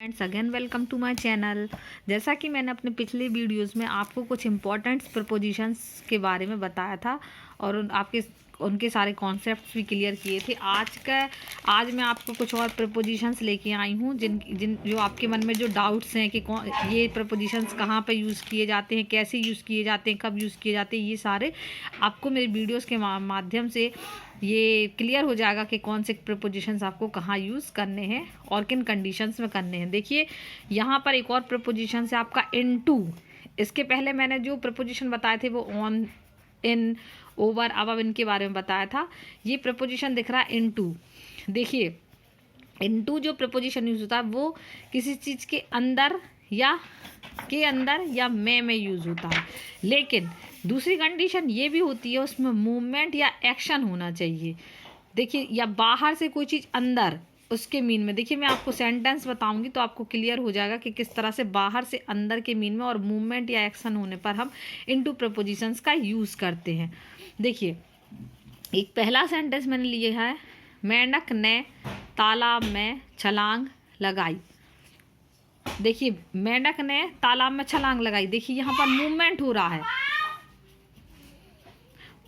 Friends again welcome to my channel. जैसा कि मैंने अपने पिछले वीडियोस में आपको कुछ इंपॉर्टेंट प्रपोजिशंस के बारे में बताया था और उनके सारे कॉन्सेप्ट्स भी क्लियर किए थे। आज मैं आपको कुछ और प्रपोजिशंस लेके आई हूँ जो आपके मन में जो डाउट्स हैं कि ये प्रपोजिशंस कहाँ पे यूज़ किए जाते हैं, कैसे यूज़ किए जाते हैं, कब यूज़ किए जाते हैं, ये सारे आपको मेरे वीडियोस के माध्यम से ये क्लियर हो जाएगा कि कौन से प्रपोजिशंस आपको कहाँ यूज़ करने हैं और किन कंडीशंस में करने हैं। देखिए यहाँ पर एक और प्रपोजिशन है आपका इनटू। इसके पहले मैंने जो प्रपोजिशन बताए थे वो ऑन, इन, ओवर, अब इनके बारे में बताया था। ये प्रपोजिशन दिख रहा है इनटू। देखिए इनटू जो प्रपोजिशन यूज़ होता है वो किसी चीज़ के अंदर या में यूज़ होता है, लेकिन दूसरी कंडीशन ये भी होती है उसमें मूवमेंट या एक्शन होना चाहिए। देखिए या बाहर से कोई चीज़ अंदर, उसके मीन में। देखिए मैं आपको सेंटेंस बताऊंगी तो आपको क्लियर हो जाएगा कि किस तरह से बाहर से अंदर के मीन में और मूवमेंट या एक्शन होने पर हम इनटू प्रपोजिशंस का यूज़ करते हैं। देखिए एक पहला सेंटेंस मैंने लिया है, मेंढक ने तालाब में छलांग लगाई। देखिए मेंढक ने तालाब में छलांग लगाई। देखिए यहाँ पर मूवमेंट हो रहा है,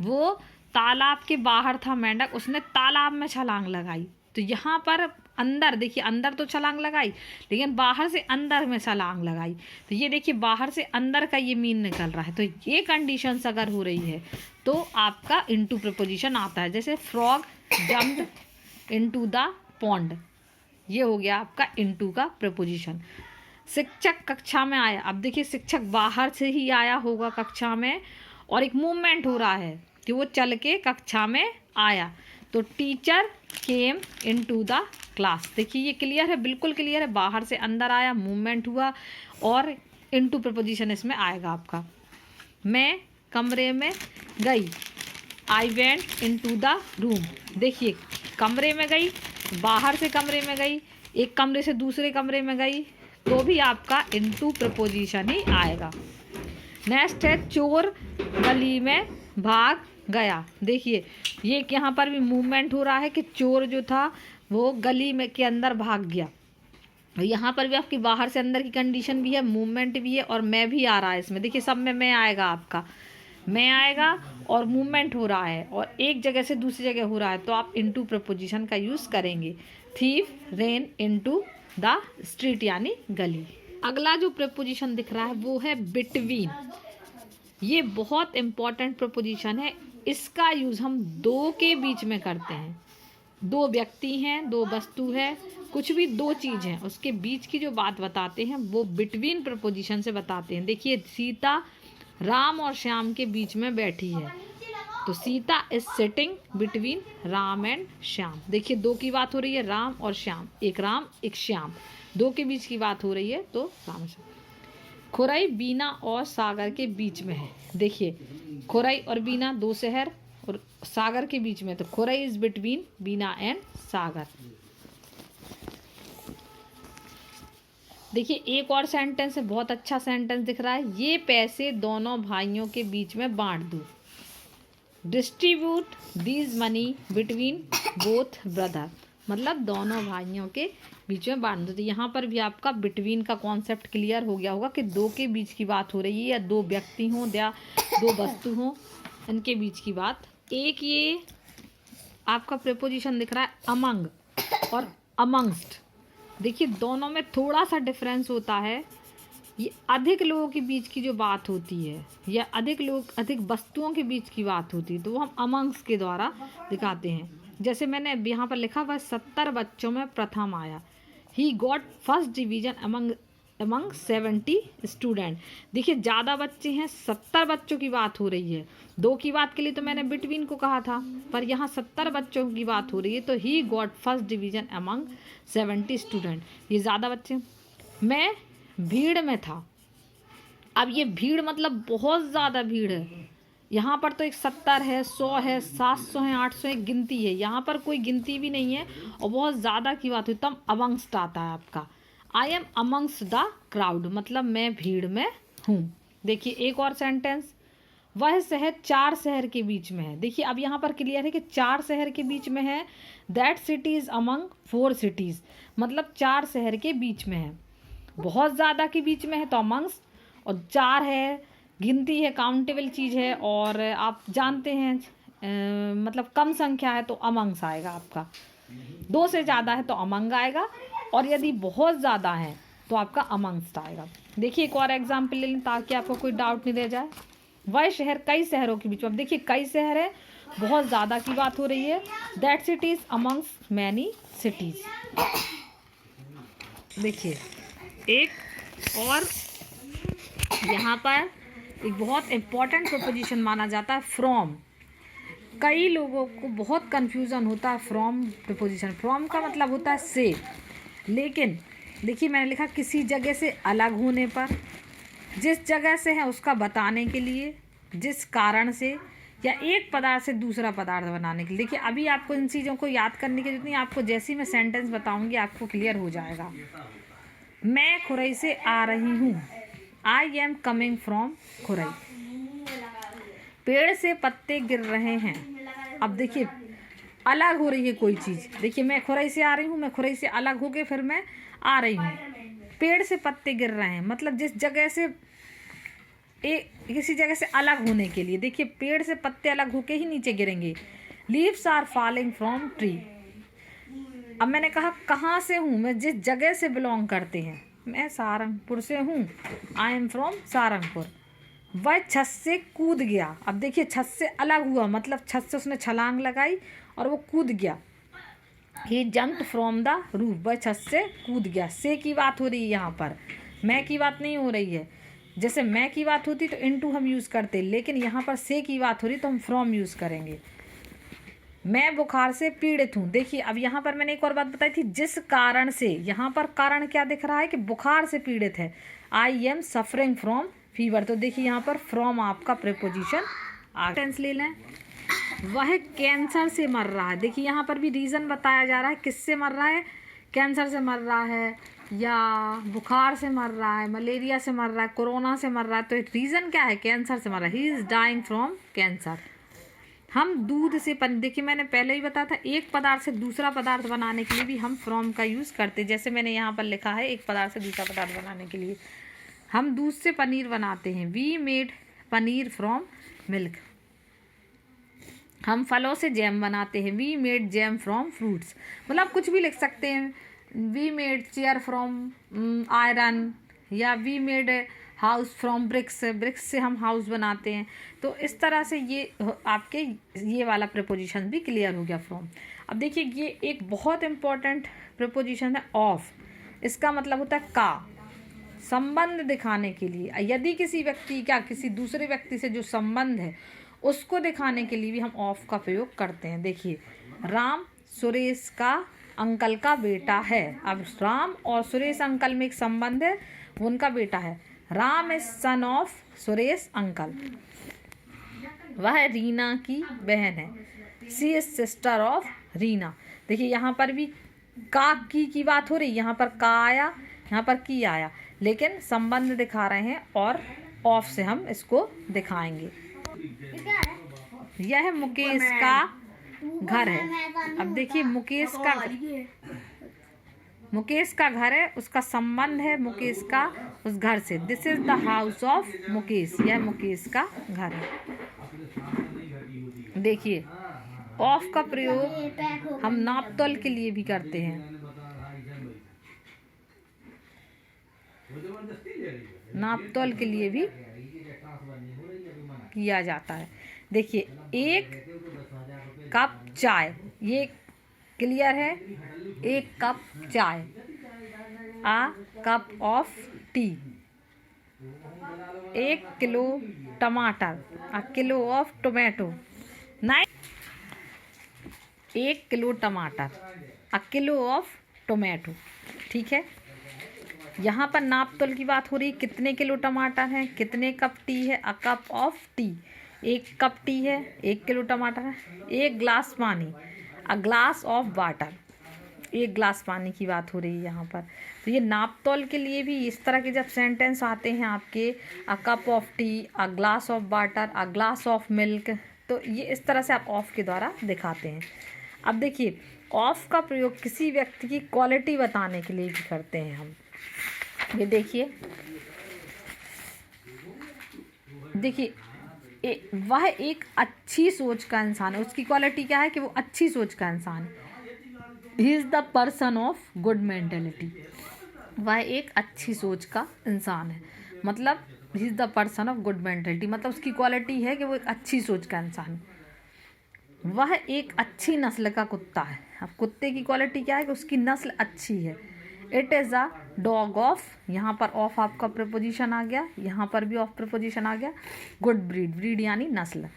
वो तालाब के बाहर था मेंढक, उसने तालाब में छलांग लगाई। तो यहाँ पर अंदर, देखिए अंदर तो छलांग लगाई लेकिन बाहर से अंदर में छलांग लगाई। तो ये देखिए बाहर से अंदर का ये मीन निकल रहा है। तो ये कंडीशंस अगर हो रही है तो आपका इनटू प्रपोजिशन आता है। जैसे frog jumped into the pond, ये हो गया आपका इनटू का प्रपोजिशन। शिक्षक कक्षा में आया। अब देखिए शिक्षक बाहर से ही आया होगा कक्षा में और एक मूवमेंट हो रहा है कि वो चल के कक्षा में आया। तो teacher came into the class. देखिए ये क्लियर है, बिल्कुल क्लियर है। बाहर से अंदर आया, मूवमेंट हुआ और इनटू प्रपोजिशन इसमें आएगा आपका। मैं कमरे में गई, I went into the room. देखिए कमरे में गई, बाहर से कमरे में गई, एक कमरे से दूसरे कमरे में गई, तो भी आपका इनटू प्रपोजिशन ही आएगा। नेक्स्ट है चोर गली में भाग गया। देखिए ये यहाँ पर भी मूवमेंट हो रहा है कि चोर जो था वो गली में के अंदर भाग गया। यहाँ पर भी आपकी बाहर से अंदर की कंडीशन भी है, मूवमेंट भी है और मैं भी आ रहा है इसमें। देखिए सब में मैं आएगा, आपका मैं आएगा और मूवमेंट हो रहा है और एक जगह से दूसरी जगह हो रहा है, तो आप इनटू प्रपोजिशन का यूज़ करेंगे। Thief rain into the street यानी गली। अगला जो प्रपोजिशन दिख रहा है वो है बिटवीन। ये बहुत इंपॉर्टेंट प्रपोजिशन है। इसका यूज़ हम दो के बीच में करते हैं। दो व्यक्ति हैं, दो वस्तु है, कुछ भी दो चीज़ हैं, उसके बीच की जो बात बताते हैं वो बिटवीन प्रपोजिशन से बताते हैं। देखिए सीता राम और श्याम के बीच में बैठी है, तो Sita is sitting between Ram and Shyam. देखिए दो की बात हो रही है, राम और श्याम, एक राम एक श्याम, दो के बीच की बात हो रही है तो राम श्याम। खुरई बीना और सागर के बीच में है। देखिए खुरई और बीना दो शहर और सागर के बीच में, तो Khurai is between Bina and Sagar. देखिए एक और सेंटेंस है, बहुत अच्छा सेंटेंस दिख रहा है, ये पैसे दोनों भाइयों के बीच में बांट दो। Distribute these money between both brother, मतलब दोनों भाइयों के बीच में बांट दो। तो यहाँ पर भी आपका बिटवीन का कॉन्सेप्ट क्लियर हो गया होगा कि दो के बीच की बात हो रही है, या दो व्यक्ति हों या दो वस्तु हों, इनके बीच की बात। एक ये आपका प्रपोजिशन दिख रहा है अमंग और अमंगस्ट। देखिए दोनों में थोड़ा सा डिफरेंस होता है। ये अधिक लोगों के बीच की जो बात होती है या अधिक वस्तुओं के बीच की बात होती है, तो वो हम अमंग्स के द्वारा दिखाते हैं। जैसे मैंने यहाँ पर लिखा हुआ 70 बच्चों में प्रथम आया। He got first division among 70 student. देखिए ज़्यादा बच्चे हैं, 70 बच्चों की बात हो रही है। दो की बात के लिए तो मैंने बिटवीन को कहा था, पर यहाँ 70 बच्चों की बात हो रही है, तो he got first division among 70 student, ये ज़्यादा बच्चे। मैं भीड़ में था। अब ये भीड़ मतलब बहुत ज़्यादा भीड़ है। यहाँ पर तो एक 70 है, 100 है, 700 है, 800 एक गिनती है, यहाँ पर कोई गिनती भी नहीं है और बहुत ज़्यादा की बात हुई, तब अमंगस्ट आता है आपका। I am amongst the crowd, मतलब मैं भीड़ में हूँ। देखिए एक और सेंटेंस, वह शहर 4 शहर के बीच में है। देखिए अब यहाँ पर क्लियर है कि 4 शहर के बीच में है। That city is among 4 cities, मतलब 4 शहर के बीच में है। बहुत ज़्यादा के बीच में है तो अमंग्स, और 4 है गिनती है, काउंटेबल चीज़ है, और आप जानते हैं मतलब कम संख्या है तो अमंग्स आएगा आपका। 2 से ज़्यादा है तो अमंग आएगा, और यदि बहुत ज़्यादा है तो आपका अमंग्स आएगा। देखिए एक और एग्जाम्पल ले लें ताकि आपको कोई डाउट नहीं रह जाए। वह शहर कई शहरों के बीच में, अब देखिए कई शहर है, बहुत ज़्यादा की बात हो रही है। That city is amongst many cities. देखिए एक और यहाँ पर एक बहुत इम्पॉर्टेंट प्रोपोजिशन माना जाता है फ्रॉम। कई लोगों को बहुत कन्फ्यूज़न होता है फ्रॉम प्रोपोजिशन। फ्रॉम का मतलब होता है से, लेकिन देखिए मैंने लिखा किसी जगह से अलग होने पर, जिस जगह से है उसका बताने के लिए, जिस कारण से, या एक पदार्थ से दूसरा पदार्थ बनाने के लिए। देखिए अभी आपको इन चीज़ों को याद करने की जरूरत नहीं, आपको जैसी मैं सेंटेंस बताऊंगी आपको क्लियर हो जाएगा। मैं खुरई से आ रही हूँ, I am coming from Khurai. पेड़ से पत्ते गिर रहे हैं, अब देखिए अलग हो रही है कोई चीज़। देखिए मैं खुरई से आ रही हूँ, मैं खुरई से अलग होके फिर मैं आ रही हूँ। पेड़ से पत्ते गिर रहे हैं मतलब जिस जगह से किसी जगह से अलग होने के लिए। देखिए पेड़ से पत्ते अलग होके ही नीचे गिरेंगे। Leaves are falling from tree. अब मैंने कहा कहाँ से हूँ, मैं जिस जगह से बिलोंग करते हैं, मैं सारंगपुर से हूँ, आई एम फ्रॉम सारंगपुर। वह छत से कूद गया। अब देखिए छत से अलग हुआ मतलब छत से उसने छलांग लगाई और वो कूद गया। ही जंप्ड फ्रॉम द रूफ, वह छत से कूद गया। से की बात हो रही है यहाँ पर, मैं की बात नहीं हो रही है। जैसे मैं की बात होती तो इनटू हम यूज़ करते, लेकिन यहाँ पर से की बात हो रही तो हम फ्रॉम यूज़ करेंगे। मैं बुखार से पीड़ित हूँ। देखिए अब यहाँ पर मैंने एक और बात बताई थी, जिस कारण से, यहाँ पर कारण क्या दिख रहा है कि बुखार से पीड़ित है। I am suffering from fever, तो देखिए यहाँ पर फ्रॉम आपका प्रीपोजिशन टेंस ले लें। वह कैंसर से मर रहा है। देखिए यहाँ पर भी रीज़न बताया जा रहा है, किससे मर रहा है, कैंसर से मर रहा है, या बुखार से मर रहा है, मलेरिया से मर रहा है, कोरोना से मर रहा है। तो एक रीज़न क्या है, कैंसर से मर रहा है। He is dying from cancer. हम दूध से देखिए मैंने पहले ही बताया था, एक पदार्थ से दूसरा पदार्थ बनाने के लिए भी हम फ्रॉम का यूज़ करते। जैसे मैंने यहाँ पर लिखा है, एक पदार्थ से दूसरा पदार्थ बनाने के लिए हम दूध से पनीर बनाते हैं। We made paneer from milk. हम फलों से जैम बनाते हैं। We made jam from fruits. मतलब कुछ भी लिख सकते हैं। We made chair from iron, या we made house from bricks. Bricks से हम हाउस बनाते हैं। तो इस तरह से ये आपके ये वाला प्रीपोजिशन भी क्लियर हो गया फ्रॉम। अब देखिए ये एक बहुत इम्पॉर्टेंट प्रीपोजिशन है ऑफ। इसका मतलब होता है का, संबंध दिखाने के लिए। यदि किसी व्यक्ति का किसी दूसरे व्यक्ति से जो संबंध है उसको दिखाने के लिए भी हम ऑफ का प्रयोग करते हैं। देखिए राम सुरेश का अंकल का बेटा है। अब राम और सुरेश अंकल में एक संबंध है, वो उनका बेटा है। Ram is son of Suresh uncle. वह रीना की बहन है। सी इज सिस्टर ऑफ रीना। देखिए यहाँ पर भी का की बात हो रही, यहाँ पर का आया, यहाँ पर की आया, लेकिन संबंध दिखा रहे हैं और ऑफ से हम इसको दिखाएंगे। यह मुकेश का घर है। अब देखिए मुकेश का घर है, उसका संबंध है मुकेश का उस घर से। This is the house of Mukesh. यह मुकेश का घर है। देखिए ऑफ का प्रयोग हम नापतोल के लिए भी करते हैं। नापतोल के लिए भी किया जाता है। देखिए एक कप चाय, ये क्लियर है, एक कप चाय। आ कप ऑफ टी। 1 किलो टमाटर, अ किलो ऑफ टोमेटो। 1 किलो टमाटर, अ किलो ऑफ टोमेटो। ठीक है, यहाँ पर नापतोल की बात हो रही है, कितने किलो टमाटर हैं, कितने कप टी है, a cup of T. 1 cup T है, 1 किलो टमाटर है। 1 ग्लास पानी, a glass of water. 1 glass पानी की बात हो रही है यहाँ पर। तो ये नापतोल के लिए भी इस तरह के जब सेंटेंस आते हैं आपके, a cup of T, a glass of water, a glass of milk, तो ये इस तरह से आप ऑफ के द्वारा दिखाते हैं। अब देखिए ऑफ का प्रयोग किसी व्यक्ति की क्वालिटी बताने के लिए भी करते हैं हम। ये देखिए वह एक अच्छी सोच का इंसान है, उसकी क्वालिटी क्या है कि वो अच्छी सोच का इंसान है। He is the person of good mentality, वह एक अच्छी सोच का इंसान है, मतलब he is the person of good mentality, मतलब उसकी क्वालिटी है कि वो एक अच्छी सोच का इंसान है। वह एक अच्छी नस्ल का कुत्ता है। अब कुत्ते की क्वालिटी क्या है कि उसकी नस्ल अच्छी है। It is a dog of, यहाँ पर ऑफ आपका प्रपोजिशन आ गया, यहाँ पर भी ऑफ प्रपोजिशन आ गया। गुड ब्रीड, ब्रीड यानी नस्ल।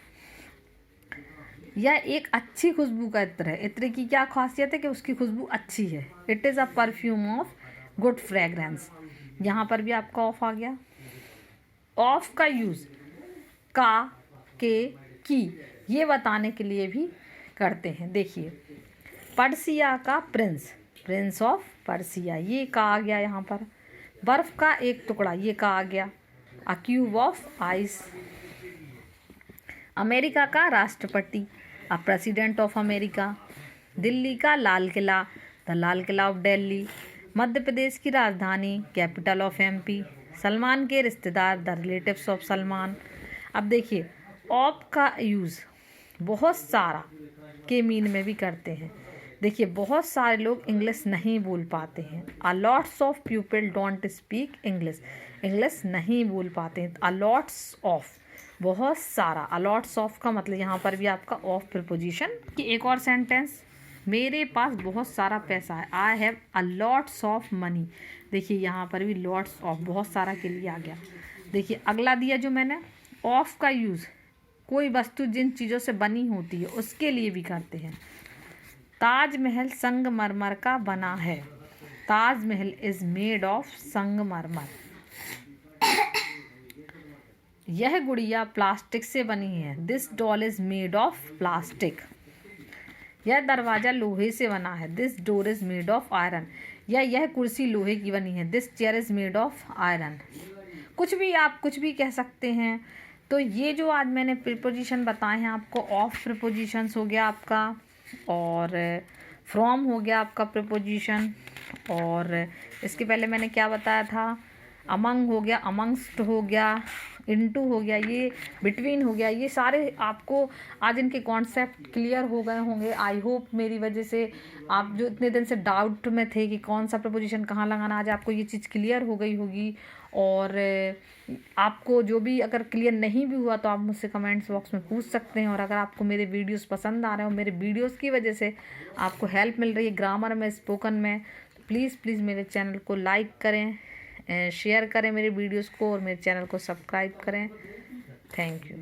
यह एक अच्छी खुशबू का इत्र है। इत्र की क्या खासियत है कि उसकी खुशबू अच्छी है। It is a perfume of good fragrance, यहाँ पर भी आपका ऑफ आ गया। ऑफ का यूज़ का, के, की ये बताने के लिए भी करते हैं। देखिए पर्सिया का प्रिंस, प्रिंस ऑफ पर्सिया, ये का आ गया यहाँ पर। बर्फ़ का एक टुकड़ा, ये का आ गया। A cube of ice, America का राष्ट्रपति, a president of America. Delhi का लाल किला, द लाल किला ऑफ दिल्ली। मध्य प्रदेश की राजधानी, कैपिटल ऑफ एमपी। सलमान के रिश्तेदार, द रिलेटिव्स ऑफ सलमान। अब देखिए ऑफ का यूज़ बहुत सारा के मीन में भी करते हैं। देखिए बहुत सारे लोग इंग्लिश नहीं बोल पाते हैं। A lots of people don't speak English, English नहीं बोल पाते हैं। अ लॉट्स ऑफ, बहुत सारा। अ लॉट्स ऑफ का मतलब यहाँ पर भी आपका ऑफ प्रीपोजिशन की। एक और सेंटेंस, मेरे पास बहुत सारा पैसा है। I have a lots of money, देखिए यहाँ पर भी लॉट्स ऑफ बहुत सारा के लिए आ गया। देखिए अगला दिया जो मैंने, ऑफ का यूज़ कोई वस्तु जिन चीज़ों से बनी होती है उसके लिए भी करते हैं। ताजमहल संगमरमर का बना है। ताजमहल इज मेड ऑफ संगमरमर। यह गुड़िया प्लास्टिक से बनी है। This doll is made of plastic. यह दरवाज़ा लोहे से बना है। This door is made of iron. यह कुर्सी लोहे की बनी है। This chair is made of iron. कुछ भी आप कुछ भी कह सकते हैं। तो ये जो आज मैंने प्रीपोजिशन बताए हैं आपको, ऑफ प्रीपोजिशंस हो गया आपका, और फ्रॉम हो गया आपका प्रीपोजिशन, और इसके पहले मैंने क्या बताया था, अमंग हो गया, अमंगस्ट हो गया, इनटू हो गया, ये बिटवीन हो गया। ये सारे आपको आज इनके कॉन्सेप्ट क्लियर हो गए होंगे। आई होप मेरी वजह से आप जो इतने दिन से डाउट में थे कि कौन सा प्रपोजिशन कहाँ लगाना, आज आपको ये चीज़ क्लियर हो गई होगी। और आपको जो भी अगर क्लियर नहीं भी हुआ तो आप मुझसे कमेंट्स बॉक्स में पूछ सकते हैं। और अगर आपको मेरे वीडियोस पसंद आ रहे हो, मेरे वीडियोस की वजह से आपको हेल्प मिल रही है ग्रामर में, स्पोकन में, तो प्लीज़ मेरे चैनल को लाइक करें, शेयर करें मेरे वीडियोस को, और मेरे चैनल को सब्सक्राइब करें। Thank you.